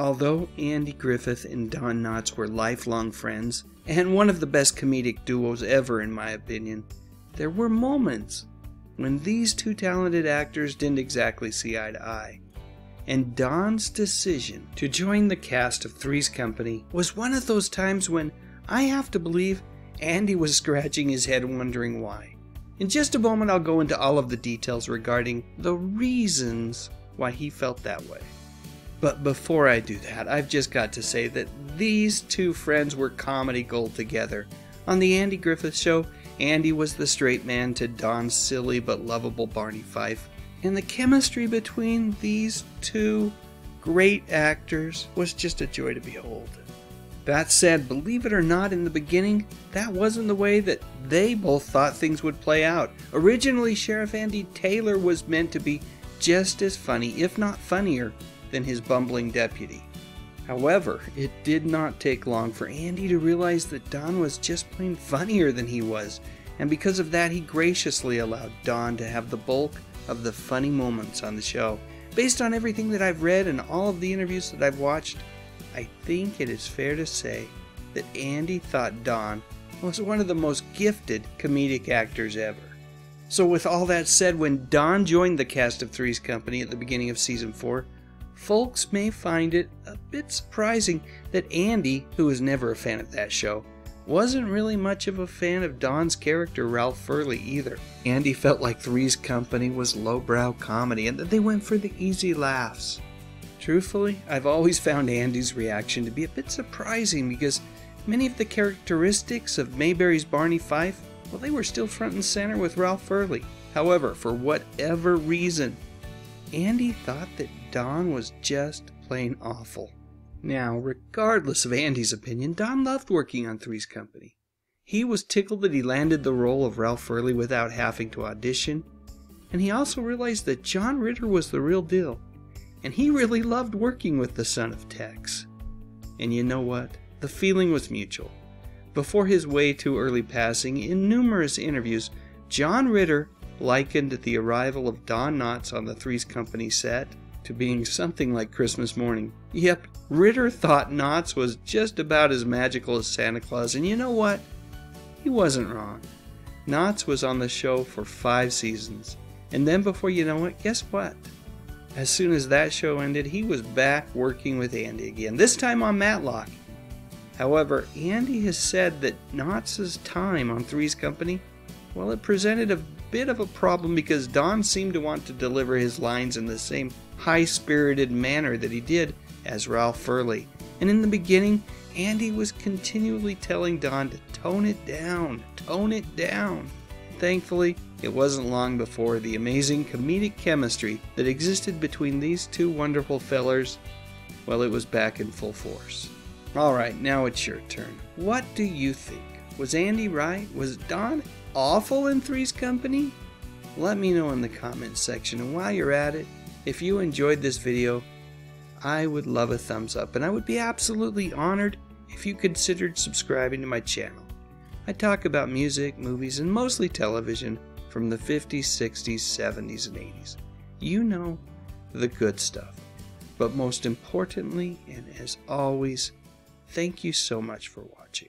Although Andy Griffith and Don Knotts were lifelong friends, and one of the best comedic duos ever in my opinion, there were moments when these two talented actors didn't exactly see eye to eye. And Don's decision to join the cast of Three's Company was one of those times when I have to believe Andy was scratching his head wondering why. In just a moment I'll go into all of the details regarding the reasons why he felt that way. But before I do that, I've just got to say that these two friends were comedy gold together. On the Andy Griffith Show, Andy was the straight man to Don's silly but lovable Barney Fife. And the chemistry between these two great actors was just a joy to behold. That said, believe it or not, in the beginning, that wasn't the way that they both thought things would play out. Originally, Sheriff Andy Taylor was meant to be just as funny, if not funnier, than his bumbling deputy. However, it did not take long for Andy to realize that Don was just plain funnier than he was, and because of that, he graciously allowed Don to have the bulk of the funny moments on the show. Based on everything that I've read and all of the interviews that I've watched, I think it is fair to say that Andy thought Don was one of the most gifted comedic actors ever. So with all that said, when Don joined the cast of Three's Company at the beginning of season 4, folks may find it a bit surprising that Andy, who was never a fan of that show, wasn't really much of a fan of Don's character Ralph Furley either. Andy felt like Three's Company was lowbrow comedy and that they went for the easy laughs. Truthfully, I've always found Andy's reaction to be a bit surprising because many of the characteristics of Mayberry's Barney Fife, well, they were still front and center with Ralph Furley. However, for whatever reason, Andy thought that Don was just plain awful. Now, regardless of Andy's opinion, Don loved working on Three's Company. He was tickled that he landed the role of Ralph Furley without having to audition, and he also realized that John Ritter was the real deal, and he really loved working with the son of Tex. And you know what? The feeling was mutual. Before his way too early passing, in numerous interviews, John Ritter likened the arrival of Don Knotts on the Three's Company set to being something like Christmas morning. Yep, Ritter thought Knotts was just about as magical as Santa Claus, and you know what? He wasn't wrong. Knotts was on the show for 5 seasons, and then before you know it, guess what? As soon as that show ended, he was back working with Andy again, this time on Matlock. However, Andy has said that Knotts' time on Three's Company, well, it presented a bit of a problem because Don seemed to want to deliver his lines in the same high-spirited manner that he did as Ralph Furley. And in the beginning, Andy was continually telling Don to tone it down, tone it down. Thankfully, it wasn't long before the amazing comedic chemistry that existed between these two wonderful fellers, well, it was back in full force. Alright, now it's your turn. What do you think? Was Andy right? Was Don awful in Three's Company? Let me know in the comments section, and while you're at it, if you enjoyed this video, I would love a thumbs up, and I would be absolutely honored if you considered subscribing to my channel. I talk about music, movies, and mostly television from the 50s, 60s, 70s, and 80s. You know, the good stuff. But most importantly, and as always, thank you so much for watching.